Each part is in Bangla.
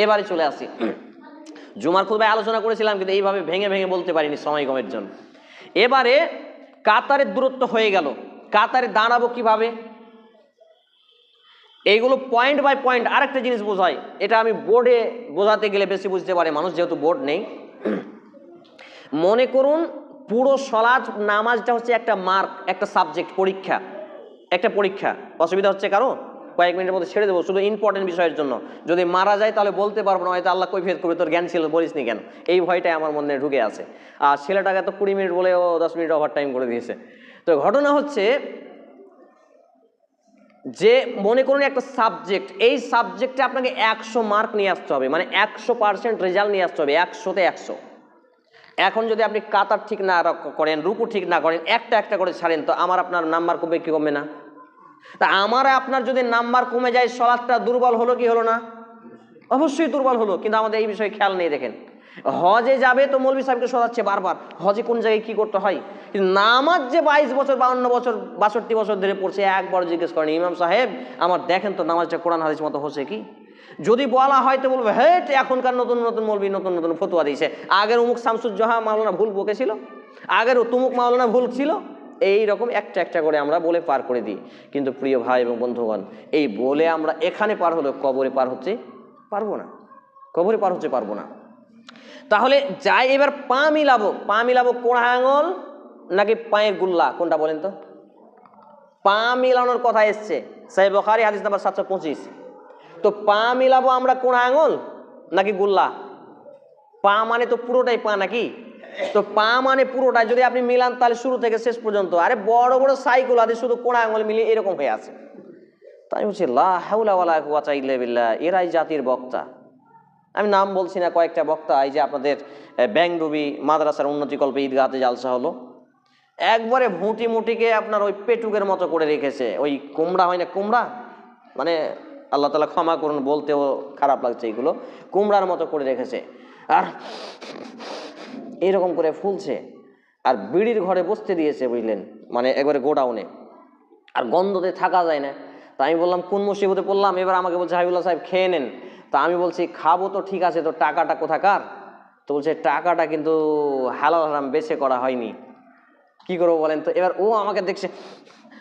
এবারে চলে আসি, জুমার খুতবায় আলোচনা করেছিলাম কিন্তু এইভাবে ভেঙে ভেঙে বলতে পারিনি সময় কমের জন্য। এবারে কাতারের দূরত্ব হয়ে গেল, কাতারে দাঁড়াবো কিভাবে, এইগুলো পয়েন্ট বাই পয়েন্ট। আরেকটা জিনিস বোঝায়, এটা আমি বোর্ডে বোঝাতে গেলে বেশি বুঝতে পারে মানুষ, যেহেতু বোর্ড নেই। মনে করুন পুরো সলাৎ নামাজটা হচ্ছে একটা মার্ক, একটা সাবজেক্ট, পরীক্ষা, একটা পরীক্ষা। অসুবিধা হচ্ছে কারো? কয়েক মিনিটের মধ্যে ছেড়ে দেবো, শুধু ইম্পর্টেন্ট বিষয়ের জন্য। যদি মারা যায় তাহলে বলতে পারবো না, হয়তো আল্লাহ কৈফিয়ত করবে তোর জ্ঞান ছিল বলিস নি কেন, এই ভয়টাই আমার মনে ঢুকে আছে। আর ছেলেটাকে তো 20 মিনিট বলে ও 10 মিনিট ওভার টাইম করে দিয়েছে। তো ঘটনা হচ্ছে যে মনে করুন একটা সাবজেক্ট, এই সাবজেক্টে আপনাকে 100 মার্ক নিয়ে আসতে হবে, মানে 100% রেজাল্ট নিয়ে আসতে হবে, 100-তে 100। এখন যদি আপনি কাতার ঠিক না করেন, রুকু ঠিক না করেন, একটা একটা করে ছাড়েন, তো আমার আপনার নাম্বার কমবে কি কমবে না? তা আমার আপনার যদি নাম্বার কমে যায়, সলাৎটা দুর্বল হলো কি হলো না? অবশ্যই দুর্বল হলো। কিন্তু আমাদের এই বিষয়ে খেয়াল নেই। দেখেন, হজে যাবে তো মৌলভী সাহেবকে শোনাচ্ছে বারবার, হজে কোন জায়গায় কি করতে হয়, কিন্তু নামাজ যে 22 বছর 52 বছর 62 বছর ধরে পড়ছে, একবার জিজ্ঞেস করেন ইমাম সাহেব আমার দেখেন তো নামাজটা কোরআন হাদিস মতো হচ্ছে কি? যদি বলা হয় তো বলবে হেট এখনকার নতুন নতুন মৌলভী নতুন নতুন ফতোয়া দিয়েছে, আগের অমুক শামসুজ্জোহা মাওলানা ভুল বকেছিল, আগের তুমুক মাওলানা ভুল ছিল। এই রকম একটা একটা করে আমরা বলে পার করে দিই। কিন্তু প্রিয় ভাই এবং বন্ধুগণ, এই বলে আমরা এখানে পার হলে কবরে পার হতে পারবো না, কবরে পার হতে পারবো না। তাহলে যাই এবার পা মিলাবো, পা মিলাবো কোন আঙুল নাকি পায়ের গুল্লা, কোনটা বলেন তো? পা মিলানোর কথা এসছে সহিহ বুখারী হাদিস নাম্বার 725। তো পা মিলাবো আমরা কোন আঙুল নাকি গুল্লা? পা মানে তো পুরোটাই পা নাকি? তো পা মানে পুরোটাই যদি আপনি মিলান তাহলে শুরু থেকে শেষ পর্যন্ত, আরে বড় বড় সাইকেল আদি শুধু কোন আঙুল মিলিয়ে এরকম হয়ে আছে। তাই হচ্ছে লা হাওলা ওয়ালা কুওয়াতা ইল্লা বিল্লাহ, এরাই জাতির বক্তা। আমি নাম বলছি না, কয়েকটা বক্তা, এই যে আপনাদের ব্যাংডুবি মাদ্রাসার উন্নতিকল্পে ঈদগাহতে জালসা হলো, একবারে ভুঁটি মুটিকে আপনার ওই পেটুকের মতো করে রেখেছে, ওই কুমড়া হয় না কুমড়া, মানে আল্লাহ তাআলা ক্ষমা করুন বলতেও খারাপ লাগছে, এগুলো কুমড়ার মতো করে রেখেছে, আর এইরকম করে ফুলছে, আর বিড়ির ঘরে বসতে দিয়েছে বুঝলেন, মানে একবারে গোডাউনে, আর গন্ধতে থাকা যায় না। তা আমি বললাম কোন মুসিবতে পড়লাম, এবার আমাকে বলছে হাবিবুল্লাহ সাহেব খেয়ে নেন। তা আমি বলছি খাবো তো ঠিক আছে, তো টাকাটা কোথাকার? তো বলছে টাকাটা কিন্তু হালাল হারাম বেছে করা হয়নি। কি করবো বলেন তো? এবার ও আমাকে দেখছে,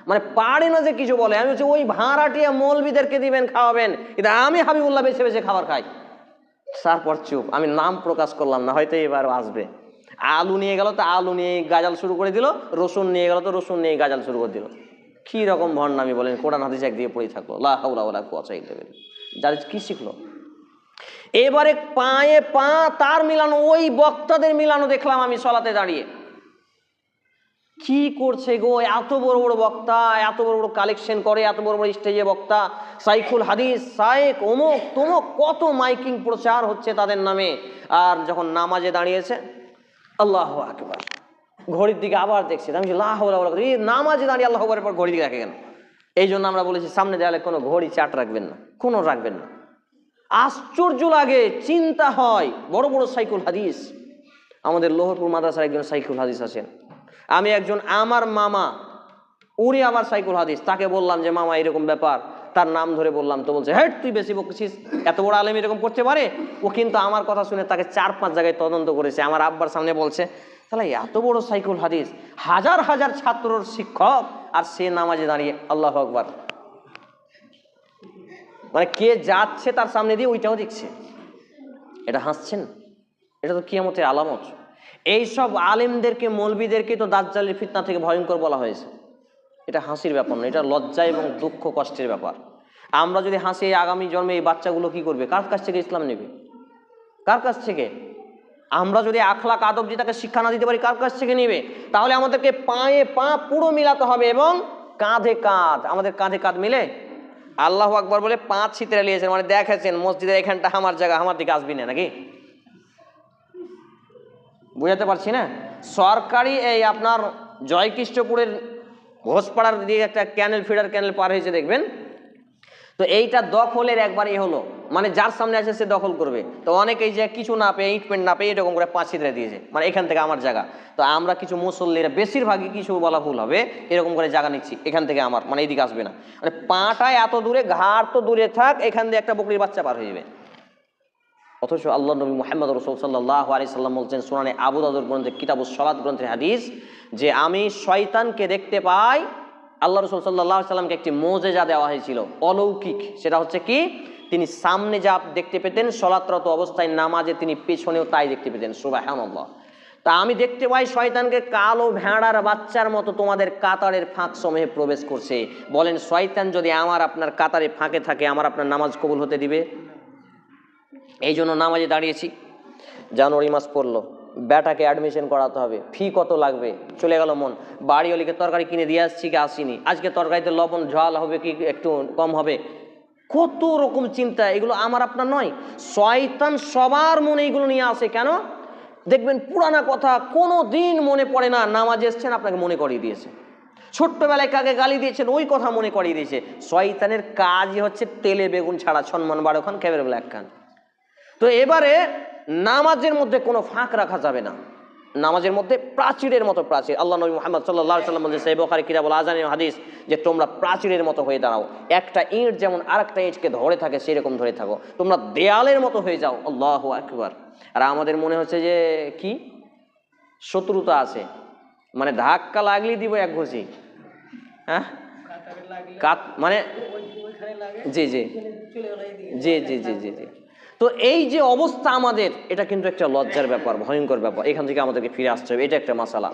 মানে পারে না যে কিছু বলে। আমি বলছি ওই ভাড়াটিয়া মৌলবীদেরকে দিবেন খাওয়াবেন, কিন্তু আমি হাবিবুল্লাহ বেছে বেছে খাবার খাই। তারপর চুপ, আমি নাম প্রকাশ করলাম না, হয়তো এবার আসবে। আলু নিয়ে গেল তো আলু নিয়ে গাজাল শুরু করে দিল, রসুন নিয়ে গেল তো রসুন নিয়ে গাজাল শুরু করে দিল। কি রকম ভণ্ডামি বলেন, কোরআন হাদিস একদিকে পড়ে থাকলো, লা হাওলা ওয়ালা কুওয়াতা ইল্লা বিল্লাহ। যার কি শিখলো? এবারে পায়ে পা তার মিলানো, ওই বক্তাদের মিলানো দেখলাম আমি সলাতে দাঁড়িয়ে। কি করছে গো, এত বড় বড় বক্তা, এত বড় বড় কালেকশন করে, এত বড় বড় স্টেজে বক্তা, সাইকুল হাদিস, সাইক অমুক তমুক, কত মাইকিং প্রচার হচ্ছে তাদের নামে। আর যখন নামাজে দাঁড়িয়েছে, আল্লাহু আকবার, ঘড়ির দিকে আবার দেখছে। আমি লা হাওলা ওয়ালা কুওয়াতা, এই নামাজে দাঁড়িয়ে আল্লাহু আকবার পর ঘড়ির দিকে রাখে কেন? এই জন্য আমরা বলেছি সামনে দেয়ালে কোনো ঘড়ি চাট রাখবেন না, কোনো রাখবেন না। আশ্চর্য লাগে, চিন্তা হয়, বড় বড় সাইকুল হাদিস। আমাদের লোহরপুর মাদ্রাসার একজন সাইকুল হাদিস আছেন, আমি একজন আমার মামা, উনি আমার সাইকুল হাদিস, তাকে বললাম যে মামা এরকম ব্যাপার, তার নাম ধরে বললাম, তো বলছে হেট তুই বেশি বকছিস, এত বড় আলেম এরকম করতে পারে? ও কিন্তু আমার কথা শুনে তাকে 4-5 জায়গায় তদন্ত করেছে, আমার আব্বার সামনে বলছে তাহলে এত বড় সাইকুল হাদিস, হাজার হাজার ছাত্রর শিক্ষক, আর সে নামাজে দাঁড়িয়ে আল্লাহু আকবার, মানে কে যাচ্ছে তার সামনে দিয়ে ওইটাও দেখছে। এটা হাসছেন? এটা তো কিয়ামতের আলামত। এইসব আলেমদেরকে মৌলবীদেরকে তো দাজ্জালের ফিতনা থেকে ভয়ঙ্কর বলা হয়েছে। এটা হাসির ব্যাপার না, এটা লজ্জা এবং দুঃখ কষ্টের ব্যাপার। আমরা যদি হাসি, আগামী জন্মে এই বাচ্চাগুলো কি করবে? কার কাছ থেকে ইসলাম নেবে? কার কাছ থেকে? আমরা যদি আখলাক আদব যেটাকে শিক্ষা না দিতে পারি, কার কাছ থেকে নেবে? তাহলে আমাদেরকে পায়ে পা পুরো মিলাতে হবে এবং কাঁধে কাঁধ, আমাদের কাঁধে কাঁধ মিলে আল্লাহু আকবার বলে 5 ছিতরে নিয়েছেন, মানে দেখেছেন মসজিদের এখানটা আমার জায়গা, আমার দিকে আসবি না নাকি? বুঝাতে পারছি না? সরকারি এই আপনার জয়কৃষ্ণপুরের ঘোষপাড়ার দিকে একটা ক্যানেল, ফিডার ক্যানেল পার হয়েছে দেখবেন, তো এইটা দখলের একবারই হলো, মানে যার সামনে আছে সে দখল করবে। তো অনেকেই যে কিছু না পেয়ে, ইট পেন্ট না পেয়ে এরকম করে 5 ছিদ্রে দিয়েছে, মানে এখান থেকে আমার জায়গা। তো আমরা কিছু মুসল্লিরা, বেশিরভাগই, কিছু বলা ভুল হবে, এরকম করে জায়গা নিচ্ছি, এখান থেকে আমার, মানে এইদিকে আসবে না, মানে পাটায় এত দূরে, ঘাড় তো দূরে থাক, এখান দিয়ে একটা বকরির বাচ্চা পার হয়ে যাবে। অথচ আল্লাহ নবী মুহাম্মদ রাসূল সাল্লাল্লাহু আলাইহি সাল্লাম বলছেন সুনানে আবু দাউদ গ্রন্থে কিতাবুস সালাত গ্রন্থের হাদিস, যে আমি শয়তানকে দেখতে পাই। আল্লাহ রাসূল সাল্লাল্লাহু আলাইহি সাল্লামকে একটি মুজিজা দেওয়া হয়েছিল, অলৌকিক। সেটা হচ্ছে কি, তিনি সামনে যা দেখতে পেতেন সালাতরত অবস্থায়, নামাজে তিনি পেছনেও তাই দেখতে পেতেন। সুবহানাল্লাহ। তা আমি দেখতে পাই শয়তানকে কালো ভেড়ার বাচ্চার মতো তোমাদের কাতারের ফাঁক সমূহে প্রবেশ করছে। বলেন শয়তান যদি আমার আপনার কাতারে ফাঁকে থাকে, আমার আপনার নামাজ কবুল হতে দিবে? এই জন্য নামাজে দাঁড়িয়েছি। জানুয়ারি মাস পড়লো, ব্যাটাকে অ্যাডমিশন করাতে হবে, ফি কত লাগবে, চলে গেল মন। বাড়িওয়ালিকে তরকারি কিনে দিয়ে আসছি কি আসিনি, আজকে তরকারিতে লবণ ঝাল হবে কি একটু কম হবে, কত রকম চিন্তা। এগুলো আমার আপনার নয়, শয়তান সবার মনে এগুলো নিয়ে আসে। কেন? দেখবেন পুরানা কথা কোনো দিন মনে পড়ে না, নামাজ এসছেন আপনাকে মনে করিয়ে দিয়েছে। ছোট্টবেলায় কাকে গালি দিয়েছেন ওই কথা মনে করিয়ে দিয়েছে। শয়তানের কাজই হচ্ছে তেলে বেগুন ছাড়া, ছন্মান 12 খান খেবের বেলা 1 খান। তো এবারে নামাজের মধ্যে কোনো ফাঁক রাখা যাবে না, নামাজের মধ্যে প্রাচীরের মতো প্রাচীর। আল্লাহ নবী মুহাম্মদ সাল্লাল্লাহু আলাইহি সাল্লাম বলেছেন সহিহ বুখারী কিতাবুল আযানের হাদিস, যে তোমরা প্রাচীরের মতো হয়ে দাঁড়াও, একটা ইঁট যেমন আরেকটা ইঁটকে ধরে থাকে সেরকম ধরে থাকো, তোমরা দেয়ালের মতো হয়ে যাও। আল্লাহু আকবার। আর আমাদের মনে হচ্ছে যে কি শত্রুতা আছে, মানে ধাক্কা লাগলেই দিব এক ঘুষি। হ্যাঁ, মানে জি জি জি জি জি জি জি। তো এই যে অবস্থা আমাদের, এটা কিন্তু একটা লজ্জার ব্যাপার, ভয়ঙ্কর ব্যাপার। এখান থেকে আমাদেরকে ফিরে আসতে হবে, এটা একটা মাসালা।